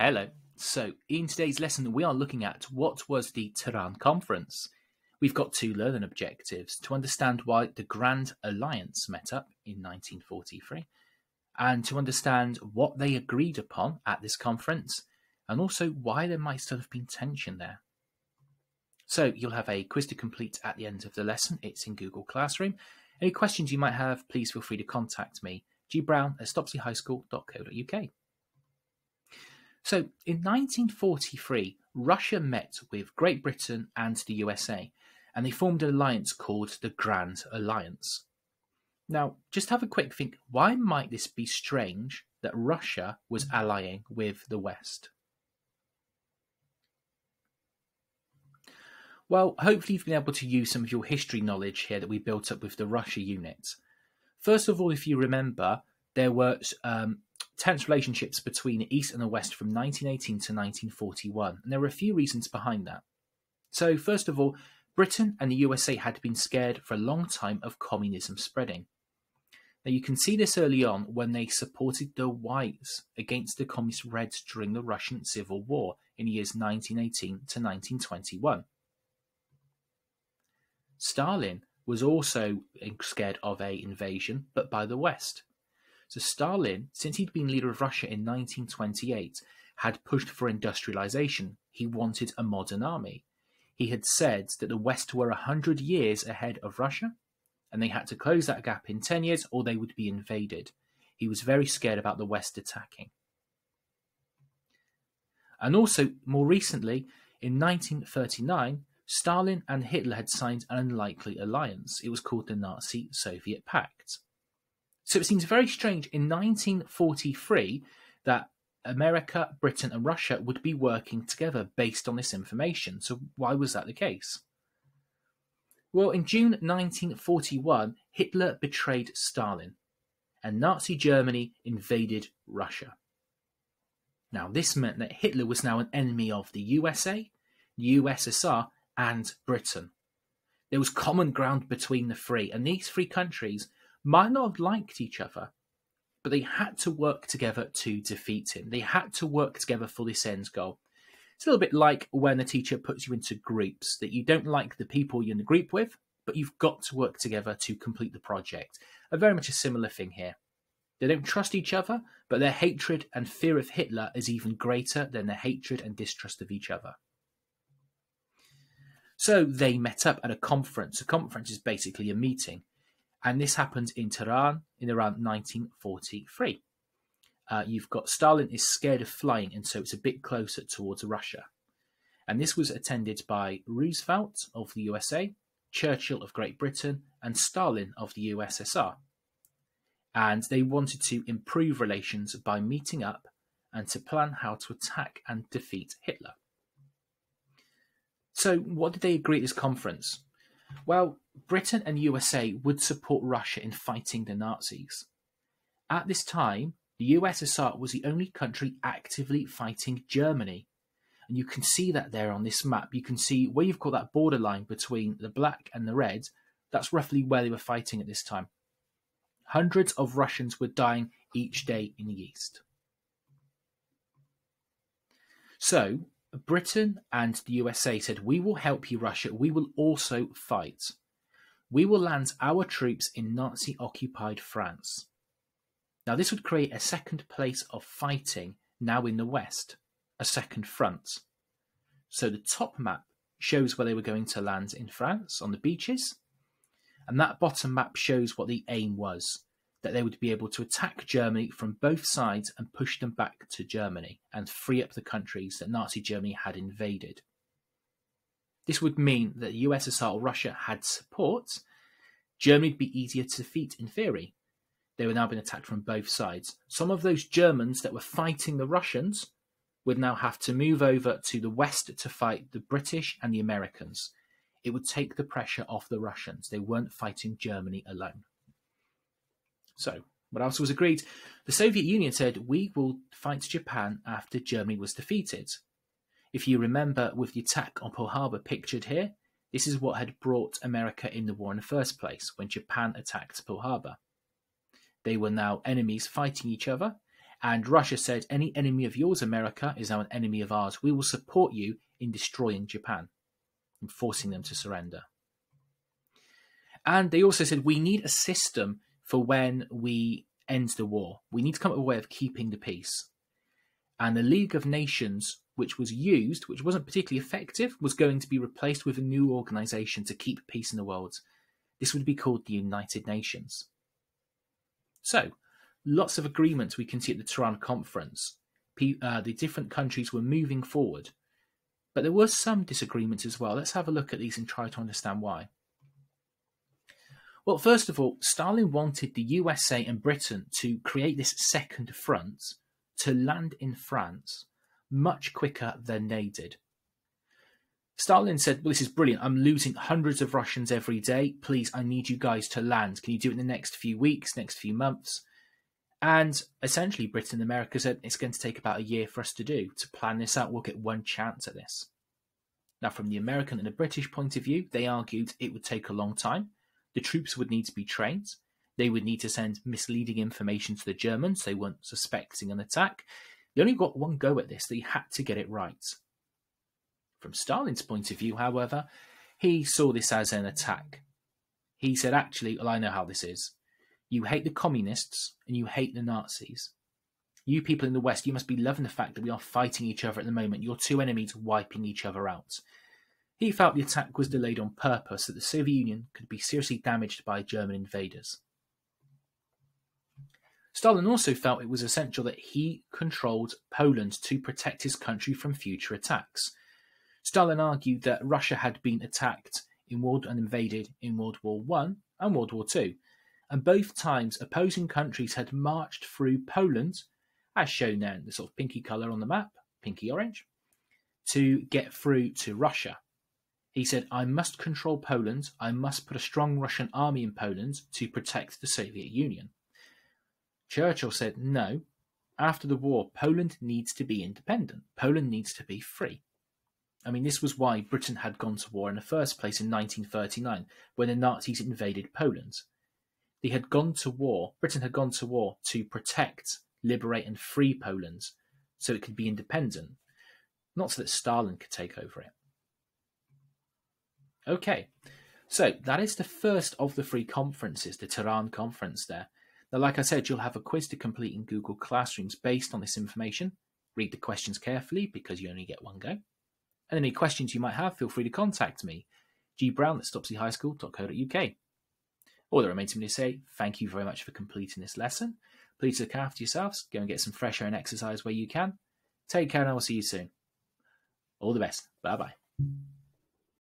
Hello. So, in today's lesson, we are looking at what was the Tehran Conference. We've got two learning objectives: to understand why the Grand Alliance met up in 1943, and to understand what they agreed upon at this conference, and also why there might still have been tension there. So, you'll have a quiz to complete at the end of the lesson. It's in Google Classroom. Any questions you might have, please feel free to contact me, gbrown@stopsleyhighschool.co.uk. So, in 1943, Russia met with Great Britain and the USA, and they formed an alliance called the Grand Alliance. Now, just have a quick think, why might this be strange that Russia was allying with the West? Well, hopefully you've been able to use some of your history knowledge here that we built up with the Russia unit. First of all, if you remember, there were tense relationships between the East and the West from 1918 to 1941, and there were a few reasons behind that. So, first of all, Britain and the USA had been scared for a long time of communism spreading. Now, you can see this early on when they supported the Whites against the Communist Reds during the Russian Civil War in the years 1918 to 1921. Stalin was also scared of an invasion, but by the West. So Stalin, since he'd been leader of Russia in 1928, had pushed for industrialization. He wanted a modern army. He had said that the West were 100 years ahead of Russia, and they had to close that gap in 10 years or they would be invaded. He was very scared about the West attacking. And also, more recently, in 1939, Stalin and Hitler had signed an unlikely alliance. It was called the Nazi-Soviet Pact. So it seems very strange in 1943 that America, Britain and Russia would be working together based on this information. So why was that the case? Well, in June 1941, Hitler betrayed Stalin and Nazi Germany invaded Russia. Now, this meant that Hitler was now an enemy of the USA, the USSR and Britain. There was common ground between the three, and these three countries might not have liked each other, but they had to work together to defeat him. They had to work together for this end goal. It's a little bit like when a teacher puts you into groups that you don't like the people you're in the group with, but you've got to work together to complete the project. Very much a similar thing here. They don't trust each other, but their hatred and fear of Hitler is even greater than their hatred and distrust of each other. So they met up at a conference. A conference is basically a meeting. And this happened in Tehran in around 1943. You've got Stalin is scared of flying, and so it's a bit closer towards Russia. And this was attended by Roosevelt of the USA, Churchill of Great Britain, and Stalin of the USSR. And they wanted to improve relations by meeting up and to plan how to attack and defeat Hitler. So what did they agree at this conference? Well, Britain and USA would support Russia in fighting the Nazis. At this time, the USSR was the only country actively fighting Germany. And you can see that there on this map. You can see where you've got that borderline between the black and the red. That's roughly where they were fighting at this time. Hundreds of Russians were dying each day in the east. So, Britain and the USA said, we will help you, Russia. We will also fight. We will land our troops in Nazi-occupied France. Now, this would create a second place of fighting now in the West, a second front. So the top map shows where they were going to land in France on the beaches. And that bottom map shows what the aim was, that they would be able to attack Germany from both sides and push them back to Germany and free up the countries that Nazi Germany had invaded. This would mean that the USSR or Russia had support. Germany would be easier to defeat in theory. They were now being attacked from both sides. Some of those Germans that were fighting the Russians would now have to move over to the West to fight the British and the Americans. It would take the pressure off the Russians. They weren't fighting Germany alone. So, what else was agreed? The Soviet Union said, we will fight Japan after Germany was defeated. If you remember with the attack on Pearl Harbor pictured here, this is what had brought America in the war in the first place, when Japan attacked Pearl Harbor. They were now enemies fighting each other, And Russia said, any enemy of yours, America, is now an enemy of ours. We will support you in destroying Japan and forcing them to surrender. And they also said, we need a system for when we end the war. We need to come up with a way of keeping the peace. And the League of Nations, which was used, which wasn't particularly effective, was going to be replaced with a new organization to keep peace in the world. This would be called the United Nations. So, lots of agreements we can see at the Tehran conference. The different countries were moving forward. But there were some disagreements as well. Let's have a look at these and try to understand why. Well, first of all, Stalin wanted the USA and Britain to create this second front to land in France much quicker than they did. Stalin said, well, this is brilliant. I'm losing hundreds of Russians every day. Please, I need you guys to land. Can you do it in the next few weeks, next few months? And essentially, Britain and America said, it's going to take about a year for us to do. To plan this out, we'll get one chance at this. Now, from the American and the British point of view, they argued it would take a long time. The troops would need to be trained. They would need to send misleading information to the Germans. They weren't suspecting an attack. They only got one go at this. They had to get it right. From Stalin's point of view, however, he saw this as an attack. He said, actually, well, I know how this is. You hate the communists and you hate the Nazis. You people in the West, you must be loving the fact that we are fighting each other at the moment. Your two enemies wiping each other out. He felt the attack was delayed on purpose, that the Soviet Union could be seriously damaged by German invaders. Stalin also felt it was essential that he controlled Poland to protect his country from future attacks. Stalin argued that Russia had been attacked and invaded in World War I and World War II, and both times opposing countries had marched through Poland, as shown there in the sort of pinky colour on the map, pinky orange, to get through to Russia. He said, I must control Poland, I must put a strong Russian army in Poland to protect the Soviet Union. Churchill said, no, after the war, Poland needs to be independent. Poland needs to be free. I mean, this was why Britain had gone to war in the first place in 1939, when the Nazis invaded Poland. They had gone to war, Britain had gone to war to protect, liberate and free Poland so it could be independent, not so that Stalin could take over it. Okay, so that is the first of the 3 conferences, the Tehran conference there. Now, like I said, you'll have a quiz to complete in Google Classrooms based on this information. Read the questions carefully because you only get one go. And any questions you might have, feel free to contact me, gbrown@stopsyhighschool.co.uk. All that remains for me to say, thank you very much for completing this lesson. Please look after yourselves, go and get some fresh air and exercise where you can. Take care and I will see you soon. All the best. Bye-bye.